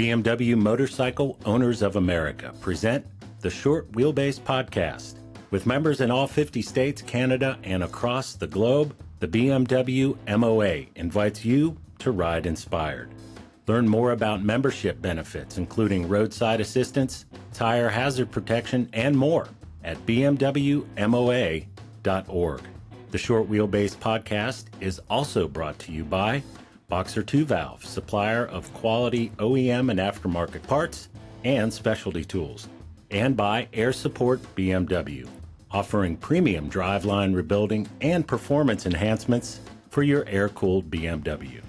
BMW Motorcycle Owners of America present the Short Wheelbase Podcast. With members in all 50 states, Canada, and across the globe, the BMW MOA invites you to ride inspired. Learn more about membership benefits, including roadside assistance, tire hazard protection, and more at bmwmoa.org. The Short Wheelbase Podcast is also brought to you by Boxer 2 Valve, supplier of quality OEM and aftermarket parts and specialty tools, and by Air Support BMW, offering premium driveline rebuilding and performance enhancements for your air-cooled BMW.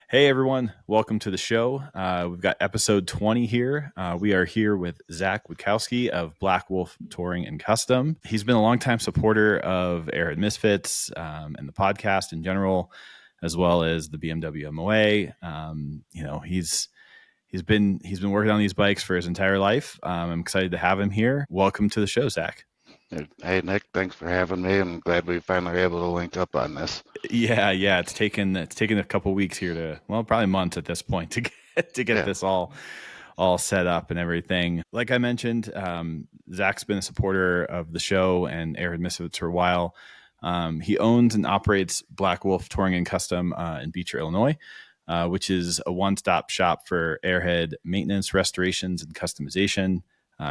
Hey everyone, welcome to the show. We've got episode 20 here. We are here with Zack Witkowsky of Black Wolf Touring and Custom. He's been a longtime supporter of Airhead Misfits and the podcast in general, as well as the BMW MOA. He's been working on these bikes for his entire life. I'm excited to have him here. Welcome to the show, Zack. Hey, Nick, thanks for having me. I'm glad we finally were able to link up on this. Yeah. It's taken a couple weeks here probably months at this point to get this all set up and everything. Like I mentioned, Zack's been a supporter of the show and Airhead Misfits for a while. He owns and operates Black Wolf Touring and Custom in Beecher, Illinois, which is a one-stop shop for Airhead maintenance, restorations, and customization.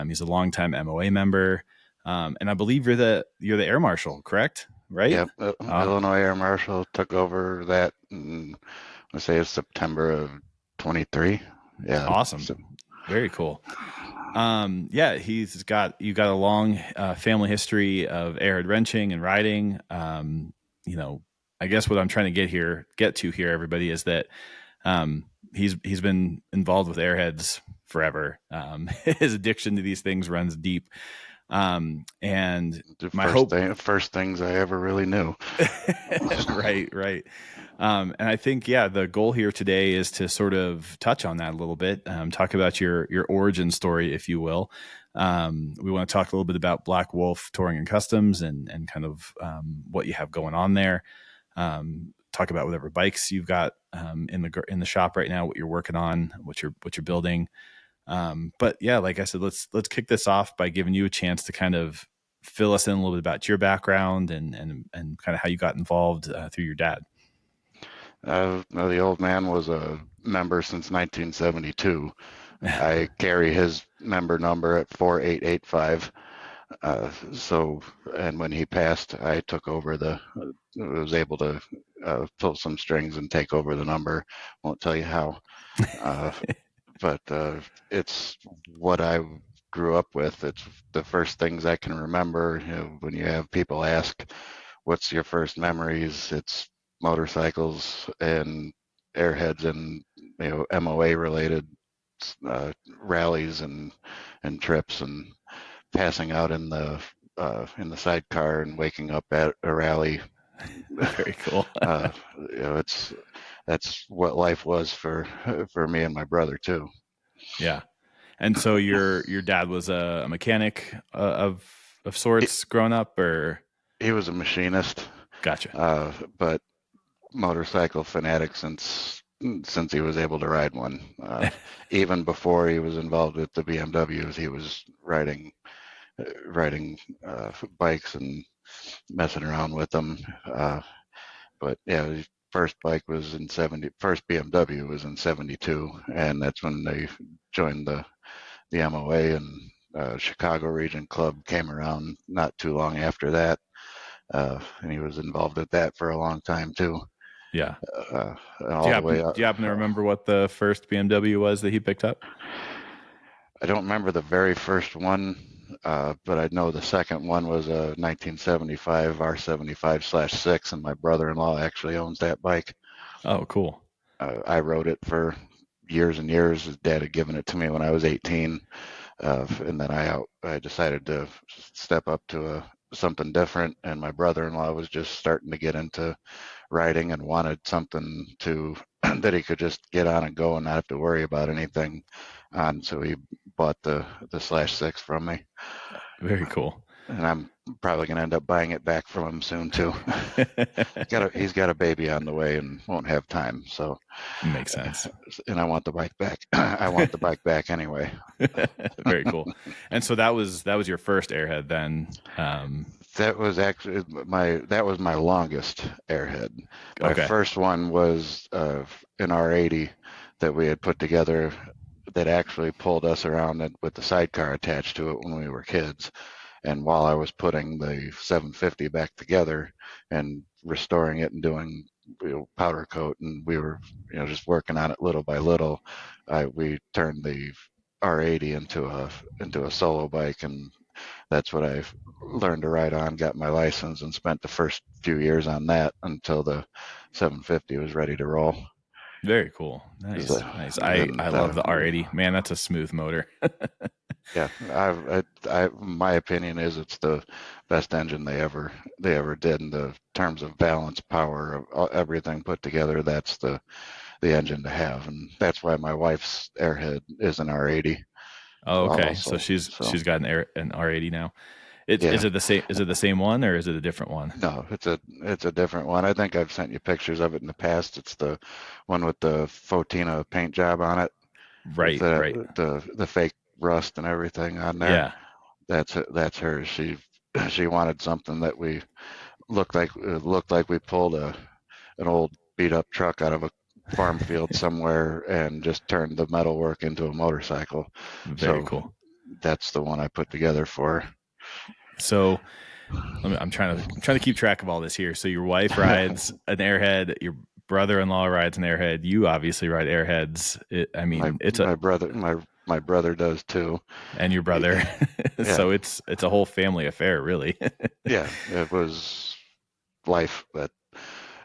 He's a longtime MOA member. And I believe you're the air marshal, correct? Right? Yep. Illinois Air Marshal took over that let's say it's September of 23. Yeah. Awesome. So. Very cool. You got a long family history of airhead wrenching and riding. I guess what I'm trying to get to here, everybody, is that he's been involved with airheads forever. His addiction to these things runs deep. And the first things I ever really knew. Right. And I think, the goal here today is to sort of touch on that a little bit, talk about your origin story, if you will. We want to talk a little bit about Black Wolf Touring and Customs and kind of what you have going on there. Talk about whatever bikes you've got in the shop right now, what you're working on, what you're building. Like I said, let's kick this off by giving you a chance to kind of fill us in a little bit about your background and kind of how you got involved through your dad. The old man was a member since 1972. I carry his member number at 4885. And when he passed, I took over was able to pull some strings and take over the number. Won't tell you how. But it's what I grew up with. It's the first things I can remember. When you have people ask, what's your first memories? It's motorcycles and airheads and MOA related rallies and trips and passing out in the sidecar and waking up at a rally. Very cool. That's what life was for me and my brother too. Yeah. And so your dad was a mechanic of sorts growing up, or? He was a machinist. Gotcha. But motorcycle fanatic since he was able to ride one. Even before he was involved with the BMWs, he was riding bikes and messing around with them. His first bike was first BMW was in 72, and that's when they joined the MOA, and Chicago Region Club came around not too long after that. And he was involved with that for a long time too. Yeah. Do you happen to remember what the first BMW was that he picked up? I don't remember the very first one, but I know the second one was a 1975 R75/6, and my brother-in-law actually owns that bike. Oh, cool. I rode it for years and years. His dad had given it to me when I was 18, and then I decided to step up to something different, and my brother-in-law was just starting to get into riding and wanted something that he could just get on and go and not have to worry about anything on. So he bought the /6 from me. Very cool. and I'm probably going to end up buying it back from him soon too. He's got a baby on the way and won't have time. So Makes sense. And I want the bike back. I want the bike back anyway. Very cool. And so that was your first Airhead then. That was actually my longest Airhead. My Okay. first one was an R80 that we had put together that actually pulled us around with the sidecar attached to it when we were kids. And while I was putting the 750 back together and restoring it and doing powder coat, and we were just working on it little by little, we turned the R80 into a solo bike, and that's what I learned to ride on, got my license, and spent the first few years on that until the 750 was ready to roll. Very cool. Nice. I love the R80. Man, that's a smooth motor. Yeah, my opinion is it's the best engine they ever did in the terms of balance, power, of everything put together. That's the engine to have, and that's why my wife's Airhead is an R80. Oh, okay. Also, she's got an R80 now. Is it the same? Is it the same one or is it a different one? No, it's a different one. I think I've sent you pictures of it in the past. It's the one with the Fotina paint job on it. Right, right. The fake rust and everything on there. Yeah, that's hers. She wanted something that we looked like we pulled an old beat up truck out of a farm field somewhere and just turned the metalwork into a motorcycle. Very cool. That's the one I put together for her. So I'm trying to keep track of all this here. So your wife rides an Airhead, your brother-in-law rides an Airhead. You obviously ride Airheads. My brother does too, and your brother. Yeah. So it's a whole family affair, really. Yeah, it was life.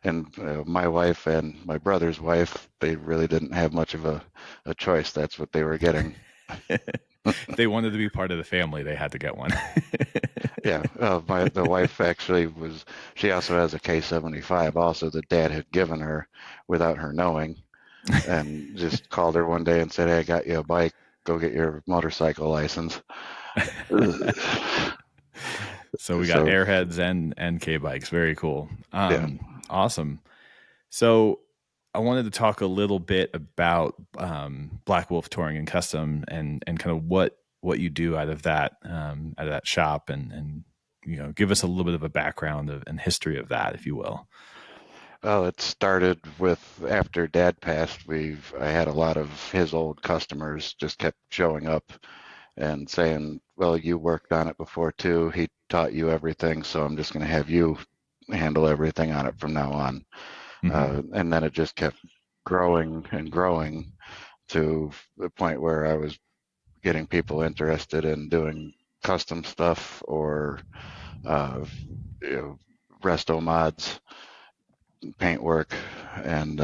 And my wife and my brother's wife, they really didn't have much of a choice. That's what they were getting. If they wanted to be part of the family, they had to get one. Yeah, the wife actually she also has a K75 also that Dad had given her without her knowing, and just called her one day and said, "Hey, I got you a bike. Go get your motorcycle license." So we got Airheads and K bikes. Very cool. Yeah. Awesome. So I wanted to talk a little bit about Black Wolf Touring and Custom and kind of what you do out of that shop and give us a little bit of a background and history of that, if you will. Well, it started with after Dad passed. I had a lot of his old customers just kept showing up and saying, "Well, you worked on it before too. He taught you everything, so I'm just going to have you handle everything on it from now on." Mm-hmm. And then it just kept growing and growing to the point where I was getting people interested in doing custom stuff or resto mods, paint work, and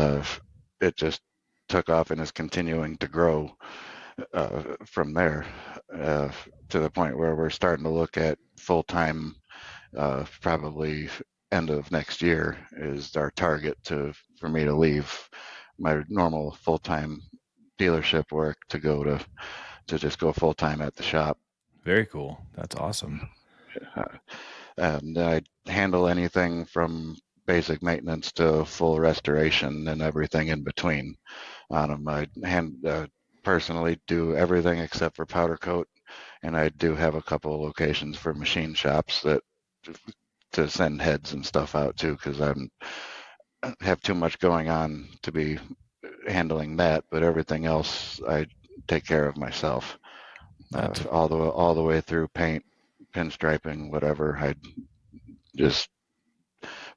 it just took off and is continuing to grow from there to the point where we're starting to look at full-time, probably end of next year is our target for me to leave my normal full-time dealership work to go to just go full-time at the shop. Very cool. That's awesome. And I handle anything from basic maintenance to full restoration and everything in between on them. I personally do everything except for powder coat, and I do have a couple of locations for machine shops to send heads and stuff out to, because I have too much going on to be handling that, but everything else I take care of myself. All the way through paint, pinstriping, whatever. I just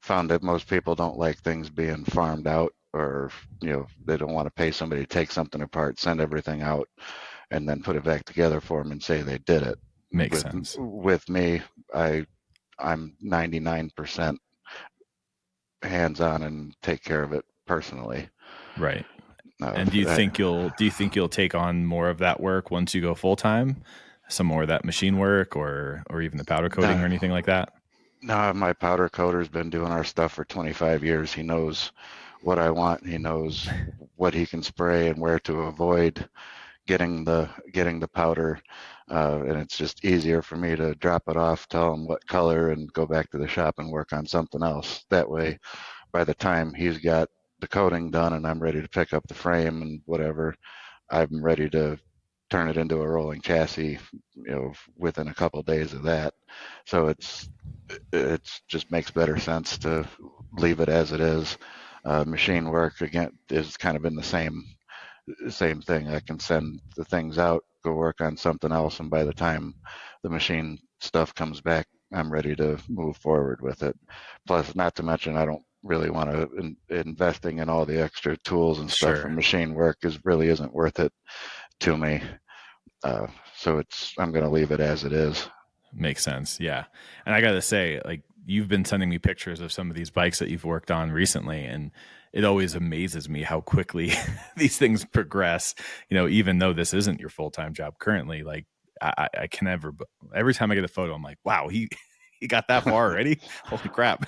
found that most people don't like things being farmed out, or they don't want to pay somebody to take something apart, send everything out, and then put it back together for them and say they did it. Makes sense. With me, I'm 99% hands-on and take care of it personally. Right. And do you think you'll take on more of that work once you go full time? Some more of that machine work, or even the powder coating or anything like that? No, my powder coater's been doing our stuff for 25 years. He knows what I want. He knows what he can spray and where to avoid, getting the powder, and it's just easier for me to drop it off, tell him what color, and go back to the shop and work on something else. That way, by the time he's got the coating done and I'm ready to pick up the frame and whatever, I'm ready to turn it into a rolling chassis, within a couple of days of that. So it's just makes better sense to leave it as it is. Machine work again is kind of in the same thing. I can send the things out, go work on something else, and by the time the machine stuff comes back, I'm ready to move forward with it. Plus, not to mention, I don't really want to investing in all the extra tools and stuff for machine work really isn't worth it to me. So I'm going to leave it as it is. Makes sense. Yeah. And I got to say, like, you've been sending me pictures of some of these bikes that you've worked on recently, and it always amazes me how quickly these things progress. Even though this isn't your full-time job currently, like I can never, every time I get a photo, I'm like, wow, he got that far already. Holy crap.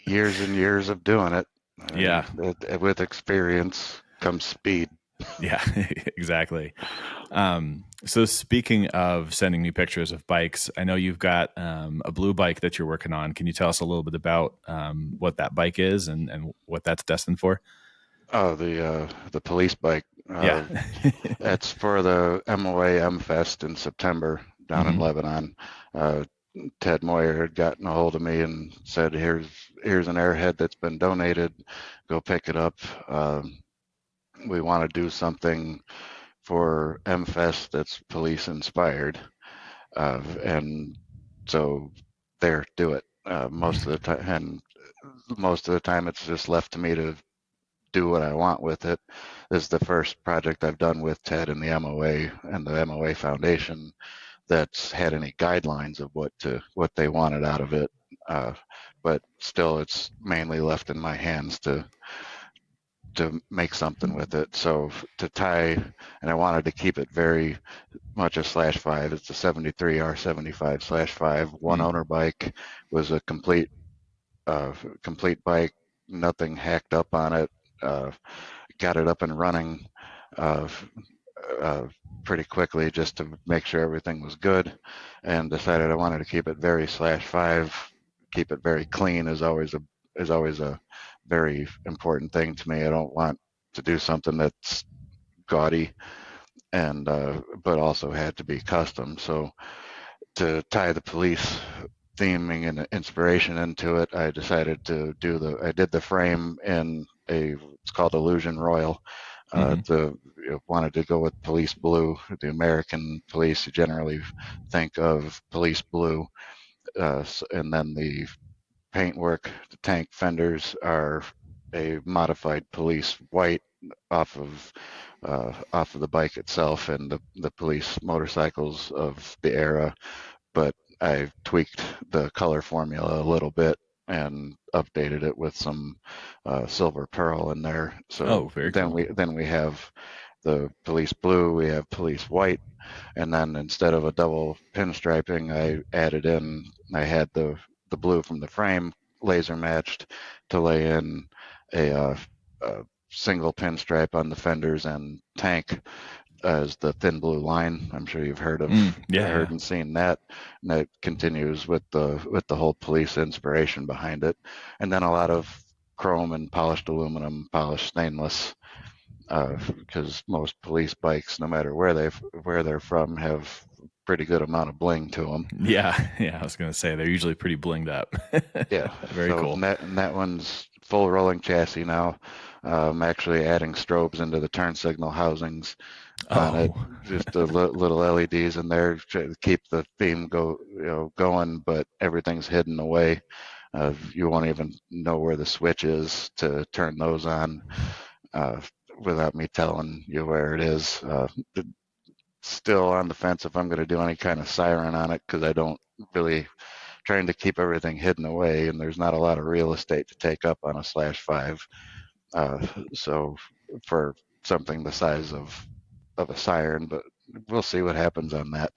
Years and years of doing it. Yeah. With experience comes speed. Yeah, exactly. So speaking of sending me pictures of bikes, I know you've got a blue bike that you're working on. Can you tell us a little bit about what that bike is and what that's destined for? Oh, the police bike. Yeah. That's for the MOAFEST in September down in Lebanon. Ted Moyer had gotten a hold of me and said, here's an Airhead that's been donated. Go pick it up. We want to do something for MFest that's police inspired. And so there, do it. Most of the time it's just left to me to do what I want with it. This is the first project I've done with Ted and the MOA and the MOA Foundation that's had any guidelines of what they wanted out of it. But still, it's mainly left in my hands to make something with it. So to tie, and I wanted to keep it very much a /5. It's a 73 R75/5 one owner bike. Was a complete bike, nothing hacked up on it. Got it up and running pretty quickly just to make sure everything was good, and decided I wanted to keep it very /5. Keep it very clean is always a very important thing to me. I don't want to do something that's gaudy and but also had to be custom. So to tie the police theming and inspiration into it, I decided to I did the frame in it's called Illusion Royal. Wanted to go with police blue. The American police, you generally think of police blue, and then the paintwork, the tank fenders are a modified police white off of the bike itself and the police motorcycles of the era. But I tweaked the color formula a little bit and updated it with some silver pearl in there. So then we have the police blue, we have police white, and then instead of a double pinstriping, I had the blue from the frame laser matched to lay in a single pinstripe on the fenders and tank as the thin blue line. I'm sure you've heard and seen that. And that continues with the whole police inspiration behind it. And then a lot of chrome and polished aluminum, polished stainless, because most police bikes, no matter where they're from, have pretty good amount of bling to them. Yeah. I was gonna say they're usually pretty blinged up. Yeah, very cool. And that one's full rolling chassis now. I'm actually adding strobes into the turn signal housings on it. Just the little LEDs in there to keep the theme going, but everything's hidden away. You won't even know where the switch is to turn those on without me telling you where it is. Still on the fence if I'm going to do any kind of siren on it, because I don't really, trying to keep everything hidden away, and there's not a lot of real estate to take up on a /5. So for something the size of a siren, but we'll see what happens on that.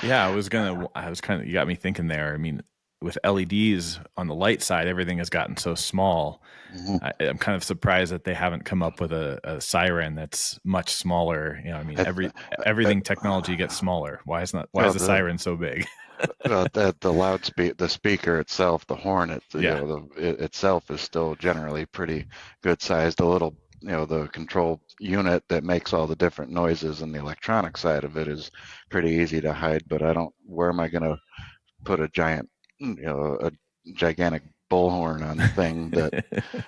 Yeah, you got me thinking there. I mean, with LEDs on the light side, everything has gotten so small. Mm-hmm. I'm kind of surprised that they haven't come up with a Siren that's much smaller. I mean, everything technology gets smaller. Why is the Siren so big? The speaker itself, the horn, Yeah. it itself is still generally pretty good sized. The little, the control unit that makes all the different noises and the electronic side of it is pretty easy to hide. But where am I going to put a gigantic bullhorn on the thing that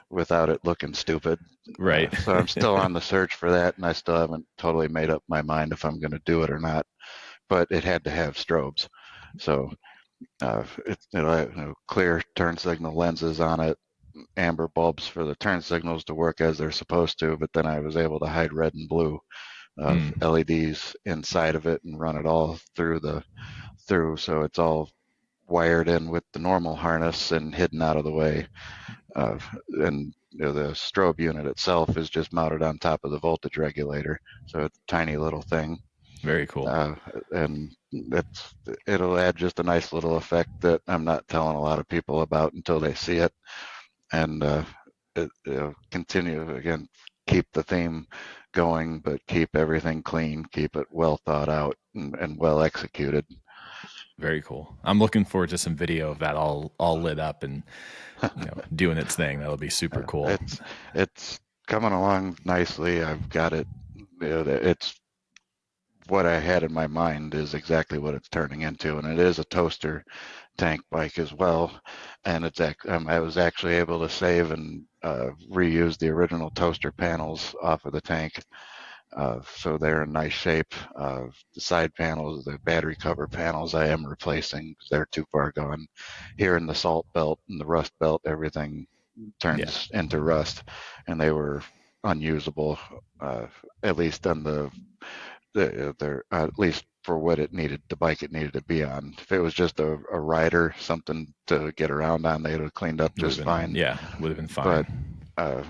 without it looking stupid? Right. So I'm still on the search for that, and I still haven't totally made up my mind if I'm going to do it or not. But it had to have strobes, so clear turn signal lenses on it, amber bulbs for the turn signals to work as they're supposed to. But then I was able to hide red and blue LEDs inside of it and run it all through, so it's all wired in with the normal harness and hidden out of the way. And the strobe unit itself is just mounted on top of the voltage regulator, so it's a tiny little thing. Very cool. And it'll add just a nice little effect that I'm not telling a lot of people about until they see it. And continue, again, keep the theme going, but keep everything clean, keep it well thought out and well executed. Very cool. I'm looking forward to some video of that all lit up and doing its thing. That'll be super cool. It's coming along nicely. I've got it. It's what I had in my mind is exactly what it's turning into, and it is a toaster tank bike as well. And I was actually able to save and reuse the original toaster panels off of the tank. So they're in nice shape. The side panels, the battery cover panels, I am replacing because they're too far gone. Here in the salt belt and the rust belt, everything turns into rust, and they were unusable, at least on at least for what the bike it needed to be on. If it was just a rider, something to get around on, they would have cleaned up just fine. Yeah, would have been fine. But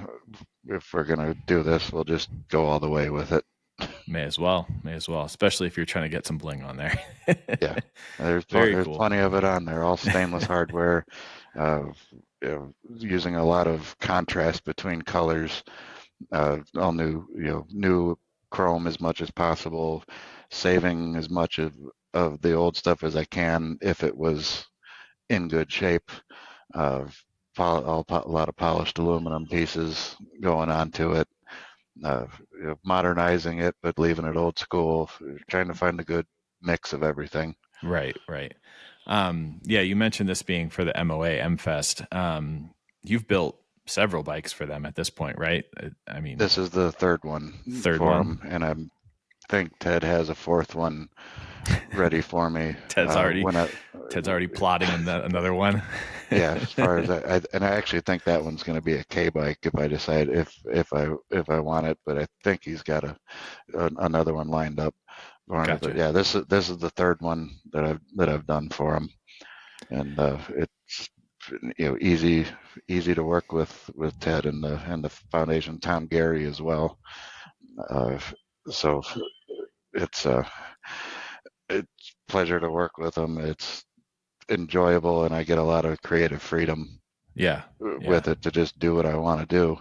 if we're going to do this, we'll just go all the way with it. May as well, especially if you're trying to get some bling on there. Yeah, there's cool. Plenty of it on there, all stainless hardware, using a lot of contrast between colors, all new chrome as much as possible, saving as much of the old stuff as I can if it was in good shape. A lot of polished aluminum pieces going onto it, modernizing it but leaving it old school, trying to find a good mix of everything. Right. Yeah, you mentioned this being for the MOAFEST. You've built several bikes for them at this point, right? I mean, this is the third one for them, and I think Ted has a fourth one ready for me. Ted's already plotting another one. Yeah, as far as I actually think that one's going to be a K bike if I decide if I want it, but I think he's got another one lined up for him. Gotcha. But yeah, this is the third one that I've done for him, and it's easy to work with Ted and the foundation, Tom Gary as well. So it's a pleasure to work with them. It's enjoyable, and I get a lot of creative freedom with it to just do what I want to do.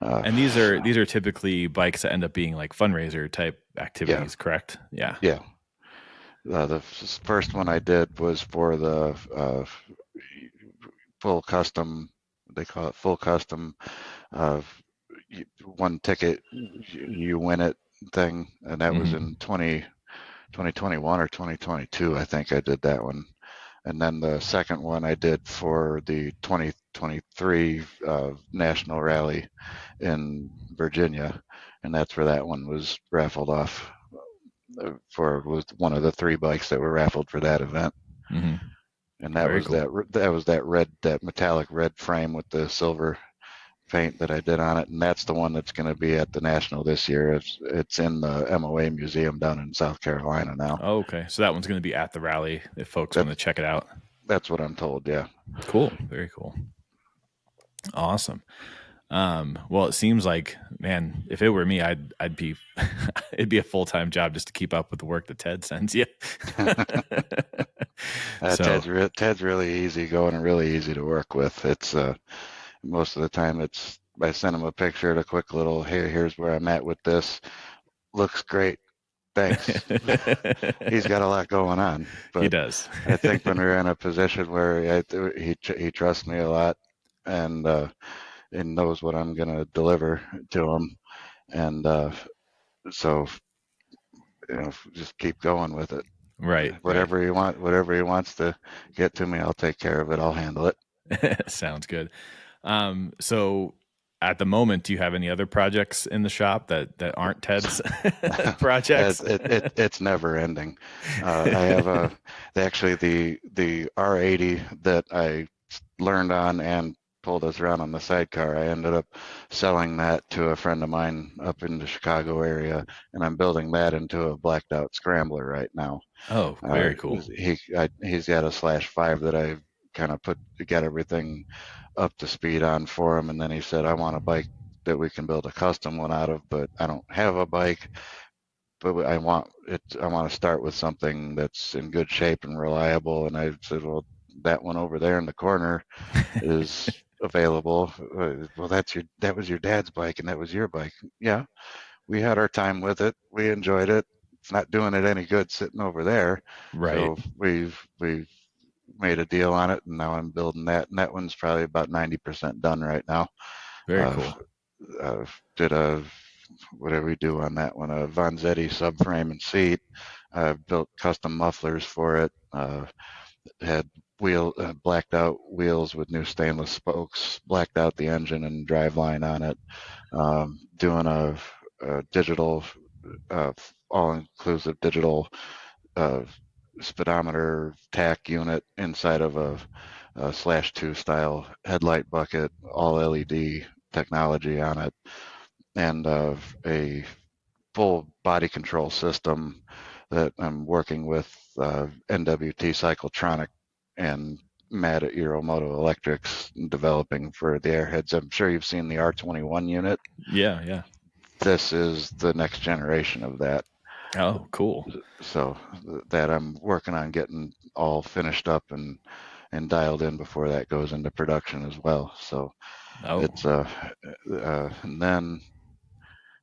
And these are typically bikes that end up being like fundraiser type activities, correct? Yeah. The first one I did was for the full custom. They call it full custom. One ticket, you win it thing, and that was in 2021 or 2022. I think I did that one. And then the second one I did for the 2023 National Rally in Virginia, and that's where that one was raffled off. Was one of the 3 bikes that were raffled for that event. Mm-hmm. And that was cool. that metallic red frame with the silver paint that I did on it, and that's the one that's going to be at the National this year. It's in the MOA Museum down in South Carolina now. Oh, okay. So that one's going to be at the rally if folks want to check it out. That's what I'm told, yeah. Cool. Very cool. Awesome. Well, it seems like, man, if it were me, I'd be it'd be a full-time job just to keep up with the work that Ted sends you. So Ted's really easy going and really easy to work with. It's most of the time I send him a picture, a quick little, here's where I'm at with this. Looks great. Thanks. He's got a lot going on, he but does. I think when we're in a position where he trusts me a lot and knows what I'm going to deliver to him, and so just keep going with it. Right. Whatever he wants to get to me, I'll take care of it. I'll handle it. Sounds good. So at the moment, do you have any other projects in the shop that aren't Ted's projects? It's never ending. I have actually the R80 that I learned on and pulled us around on the sidecar. I ended up selling that to a friend of mine up in the Chicago area, and I'm building that into a blacked out Scrambler right now. Oh, very cool. He's got a /5 that I kind of got everything up to speed on for him, and then he said, I want a bike that we can build a custom one out of, but I don't have a bike. But I want to start with something that's in good shape and reliable. And I said, well, that one over there in the corner is available. Well, that was your dad's bike, and that was your bike. Yeah, we had our time with it. We enjoyed it. It's not doing it any good sitting over there. Right. So we've made a deal on it, and now I'm building that. And that one's probably about 90% done right now. Very cool. Did a what did we do on that one? A Vanzetti subframe and seat. Built custom mufflers for it. Had blacked out wheels with new stainless spokes. Blacked out the engine and driveline on it. Doing a digital, all-inclusive digital speedometer tack unit inside of a /2 style headlight bucket, all LED technology on it, and a full body control system that I'm working with NWT Cyclotronic and Matt at Euromoto Electrics developing for the Airheads. I'm sure you've seen the R21 unit. Yeah. This is the next generation of that. Oh, cool. So that I'm working on getting all finished up and dialed in before that goes into production as well. So it's and then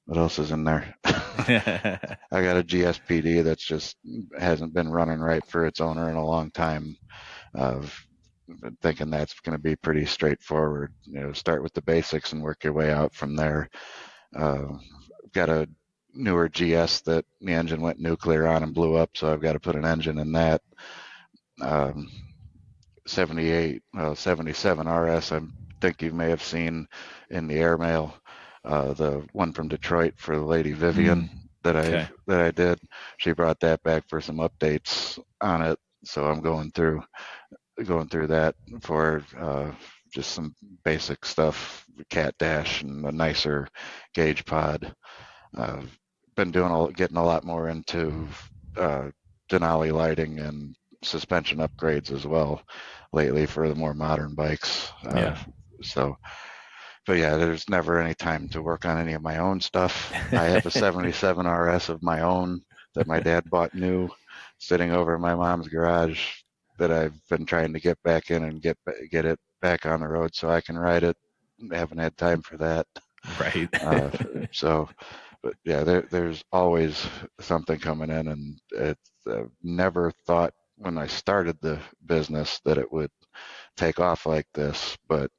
what else is in there? I got a GSPD that's just hasn't been running right for its owner in a long time. Been thinking that's going to be pretty straightforward. Start with the basics and work your way out from there. Got a newer GS that the engine went nuclear on and blew up, so I've got to put an engine in that. 77 RS, I think you may have seen in the airmail, the one from Detroit for the Lady Vivian that I did. She brought that back for some updates on it, so I'm going through that for just some basic stuff, cat dash and a nicer gauge pod. Been getting a lot more into Denali lighting and suspension upgrades as well lately for the more modern bikes. But yeah, there's never any time to work on any of my own stuff. I have a 77 RS of my own that my dad bought new, sitting over in my mom's garage, that I've been trying to get back in and get it back on the road so I can ride it. I haven't had time for that. Right. But yeah, there's always something coming in, and it's never thought when I started the business that it would take off like this, but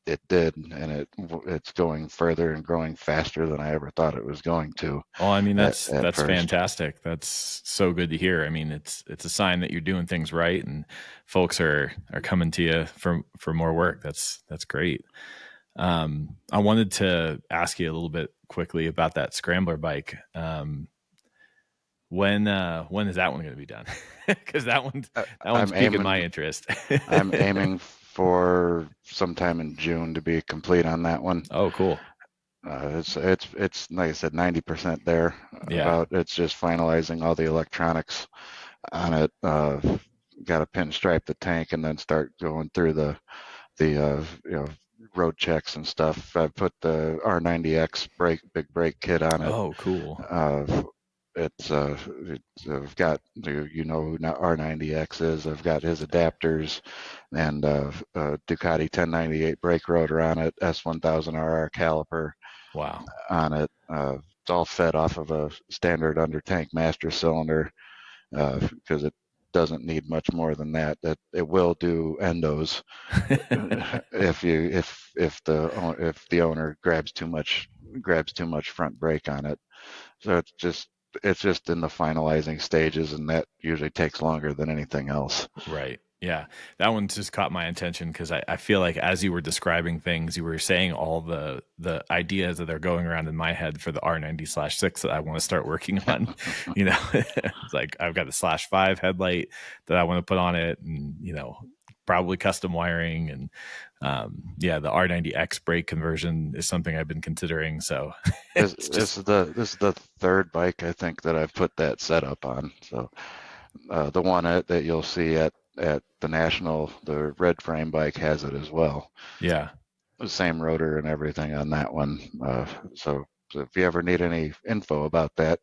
it did, and it's going further and growing faster than I ever thought it was going to. Oh, I mean, that's fantastic. That's so good to hear. I mean, it's a sign that you're doing things right, and folks are coming to you for more work. That's great. I wanted to ask you a little bit quickly about that Scrambler bike. When is that one going to be done? Because that one's piquing my interest. I'm aiming for sometime in June to be complete on that one. Oh, cool. It's like I said, 90% there. Yeah. It's just finalizing all the electronics on it. Got to pinstripe the tank and then start going through the road checks and stuff. I put the R90X big brake kit on it. Oh, cool. I've got, you know who R90X is. I've got his adapters and Ducati 1098 brake rotor on it, S1000RR caliper Wow. on it. It's all fed off of a standard under tank master cylinder because it doesn't need much more than that. That it will do endos if the owner grabs too much front brake on it. So it's just in the finalizing stages, and that usually takes longer than anything else. Right. Yeah. That one just caught my attention because I feel like as you were describing things, you were saying all the ideas that are going around in my head for the R90/6 that I want to start working on. You know, it's like I've got the /5 headlight that I want to put on it, and probably custom wiring, and the R90X brake conversion is something I've been considering. So this is the third bike I think that I've put that setup on. So the one that you'll see at the National, the red frame bike has it as well. Yeah. The same rotor and everything on that one. So if you ever need any info about that,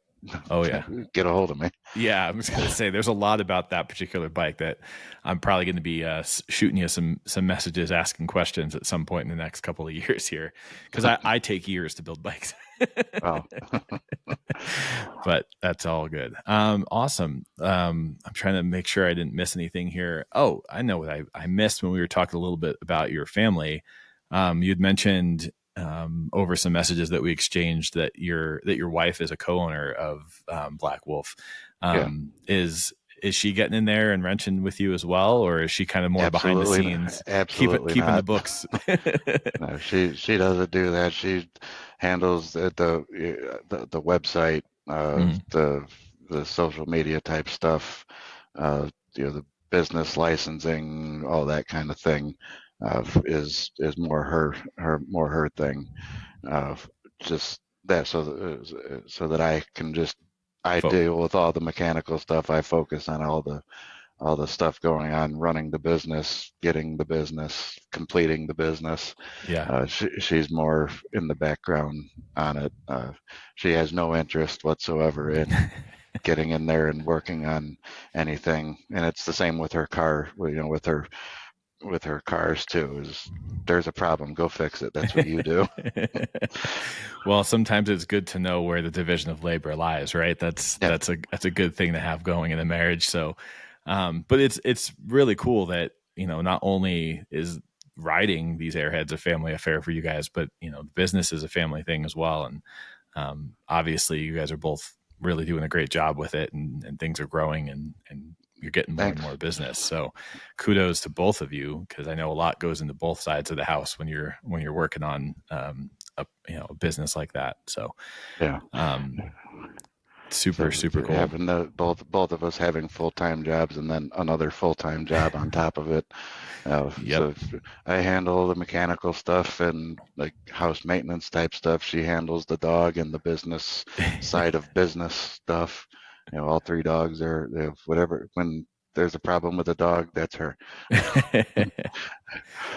oh yeah, get a hold of me. Yeah, I'm just gonna say there's a lot about that particular bike that I'm probably going to be shooting you some messages, asking questions at some point in the next couple of years here, because I take years to build bikes. Oh. But that's all good. Awesome. I'm trying to make sure I didn't miss anything here. Oh, I know what I missed when we were talking a little bit about your family. You'd mentioned over some messages that we exchanged that your wife is a co-owner of Black Wolf. Is she getting in there and wrenching with you as well, or is she kind of more Absolutely, behind the scenes, absolutely keeping the books? No, she doesn't do that. She handles the website, the social media type stuff, the business licensing, all that kind of thing, is more her thing. Just that so that I can just deal with all the mechanical stuff. I focus on all the stuff going on, running the business, getting the business, completing the business. Yeah. She's more in the background on it. She has no interest whatsoever in getting in there and working on anything. And it's the same with her car, with her cars too. Is there's a problem, go fix it. That's what you do. Well, sometimes it's good to know where the division of labor lies, right? That's a good thing to have going in a marriage. So but it's really cool that not only is riding these Airheads a family affair for you guys, but the business is a family thing as well. And obviously you guys are both really doing a great job with it, and things are growing, and you're getting more and more business. So kudos to both of you, because I know a lot goes into both sides of the house when you're working on a business like that. So yeah. Super cool. Having both of us having full-time jobs and then another full-time job on top of it. So I handle the mechanical stuff and like house maintenance type stuff. She handles the dog and the business side of business stuff. All three dogs are whatever. When there's a problem with a dog, that's her.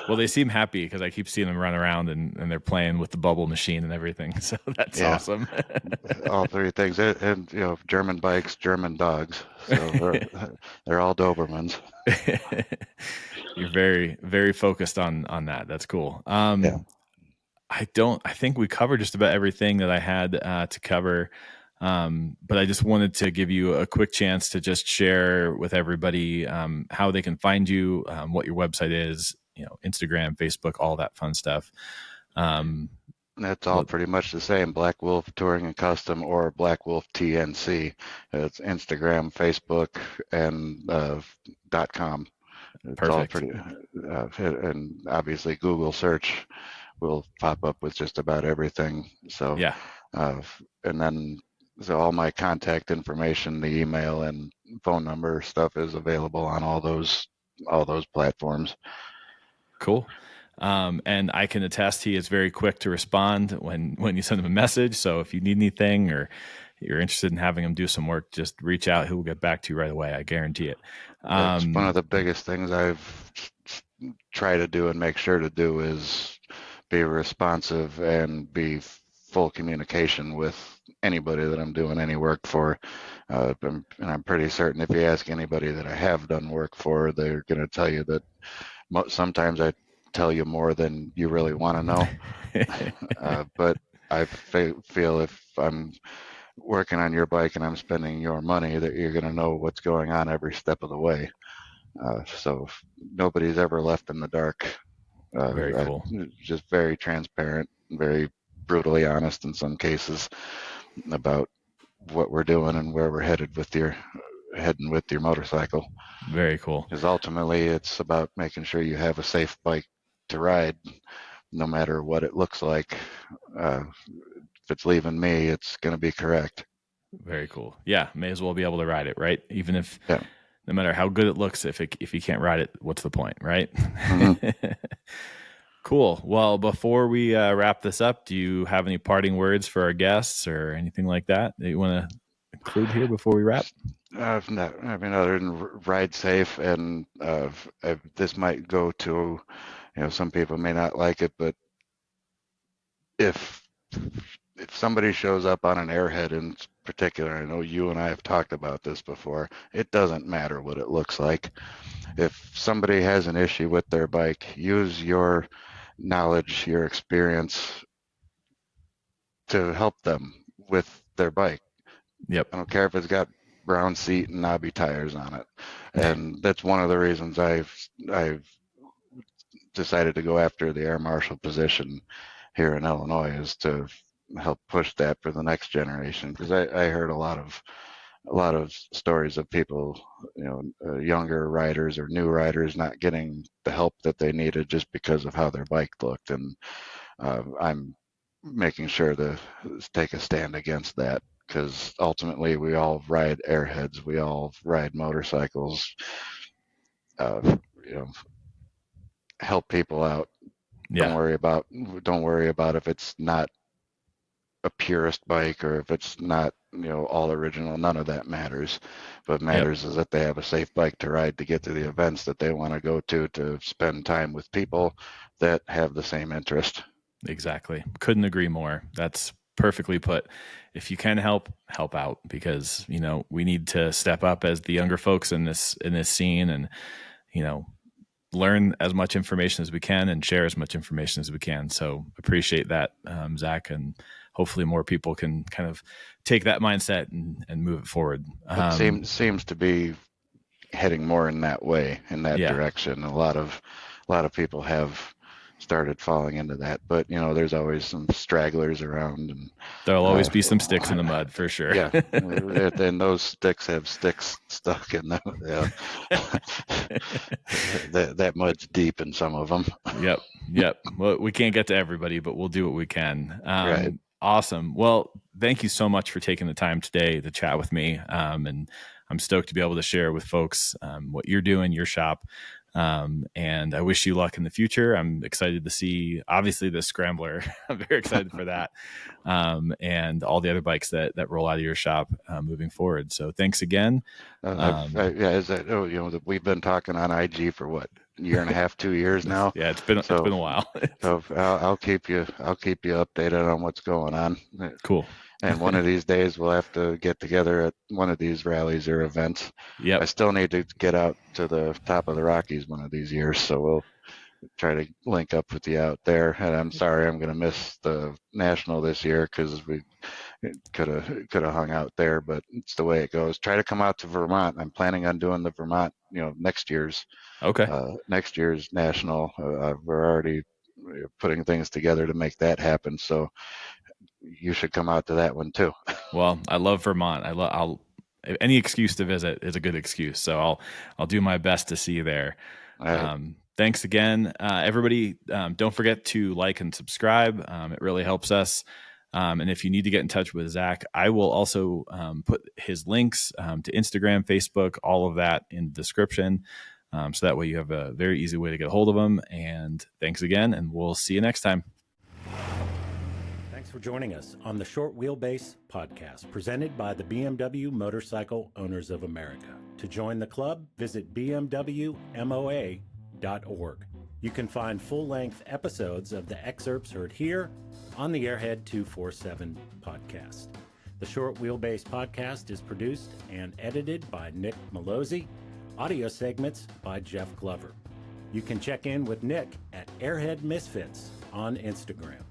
Well, they seem happy because I keep seeing them run around and they're playing with the bubble machine and everything. So that's awesome. All three things, and German bikes, German dogs. So they're all Dobermans. You're very, very focused on that. That's cool. I think we covered just about everything that I had to cover. But I just wanted to give you a quick chance to just share with everybody how they can find you, what your website is, Instagram, Facebook, all that fun stuff. That's all pretty much the same. Black Wolf Touring and Custom or Black Wolf TNC. It's Instagram, Facebook, and .com. It's Perfect. all pretty, and obviously Google search will pop up with just about everything. So and then all my contact information, the email and phone number stuff is available on all those platforms. Cool. And I can attest he is very quick to respond when you send him a message. So if you need anything or you're interested in having him do some work, just reach out. He will get back to you right away. I guarantee it. That's one of the biggest things I've tried to do and make sure to do is be responsive and be full communication with anybody that I'm doing any work for. And I'm pretty certain if you ask anybody that I have done work for, they're going to tell you that sometimes I tell you more than you really want to know. But I feel if I'm working on your bike and I'm spending your money, that you're going to know what's going on every step of the way. So nobody's ever left in the dark. Very cool. Just very transparent, very brutally honest in some cases about what we're doing and where we're heading with your motorcycle. Very cool. Because ultimately it's about making sure you have a safe bike to ride, no matter what it looks like. If it's leaving me, it's going to be correct. Very cool. Yeah, may as well be able to ride it, right? Even if, yeah. No matter how good it looks, if you can't ride it, what's the point, right? Mm-hmm. Cool. Well, before we wrap this up, do you have any parting words for our guests or anything like that you want to include here before we wrap? No, I mean, other than ride safe, and this might go to, some people may not like it, but if somebody shows up on an Airhead in particular, I know you and I have talked about this before, it doesn't matter what it looks like. If somebody has an issue with their bike, use your knowledge, your experience to help them with their bike. Yep. I don't care if it's got brown seat and knobby tires on it. And that's one of the reasons I've decided to go after the air marshal position here in Illinois, is to help push that for the next generation. Because I heard a lot of stories of people, younger riders or new riders not getting the help that they needed just because of how their bike looked. And I'm making sure to take a stand against that, because ultimately we all ride Airheads, we all ride motorcycles, help people out. Yeah. Don't worry about if it's not a purist bike or if it's not, all original. None of that matters. What matters is that they have a safe bike to ride to get to the events that they want to go to spend time with people that have the same interest. Exactly. Couldn't agree more. That's perfectly put. If you can help out, because, we need to step up as the younger folks in this scene and, learn as much information as we can and share as much information as we can. So appreciate that, Zach, and hopefully more people can kind of take that mindset and move it forward. It seems to be heading more in that way, in that direction. A lot of people have started falling into that, but there's always some stragglers around, and there'll always be some sticks in the mud for sure. Yeah, and those sticks have sticks stuck in them. Yeah. that mud's deep in some of them. Yep. Well, we can't get to everybody, but we'll do what we can. Right. Awesome. Well, thank you so much for taking the time today to chat with me. And I'm stoked to be able to share with folks what you're doing, your shop. And I wish you luck in the future. I'm excited to see, obviously, the Scrambler. I'm very excited for that. And all the other bikes that roll out of your shop moving forward. So thanks again. We've been talking on IG for what, a year and a half, 2 years now. Yeah, it's been a while. So I'll keep you updated on what's going on. Cool. And one of these days we'll have to get together at one of these rallies or events. Yeah. I still need to get out to the top of the Rockies one of these years, so we'll try to link up with you out there. And I'm sorry I'm going to miss the national this year, because we could have hung out there, but it's the way it goes. Try to come out to Vermont. I'm planning on doing the Vermont, next year's national. We're already putting things together to make that happen. So you should come out to that one too. Well, I love Vermont. I'll any excuse to visit is a good excuse. So I'll do my best to see you there. Right. Thanks again, everybody. Don't forget to like and subscribe. It really helps us. And if you need to get in touch with Zach, I will also put his links to Instagram, Facebook, all of that in the description. So that way you have a very easy way to get a hold of him. And thanks again, and we'll see you next time. Thanks for joining us on the Short Wheelbase podcast, presented by the BMW Motorcycle Owners of America. To join the club, visit bmwmoa.org. You can find full-length episodes of the excerpts heard here on the Airhead 247 podcast. The Short Wheelbase podcast is produced and edited by Nick Malozzi. Audio segments by Jeff Glover. You can check in with Nick at Airhead Misfits on Instagram.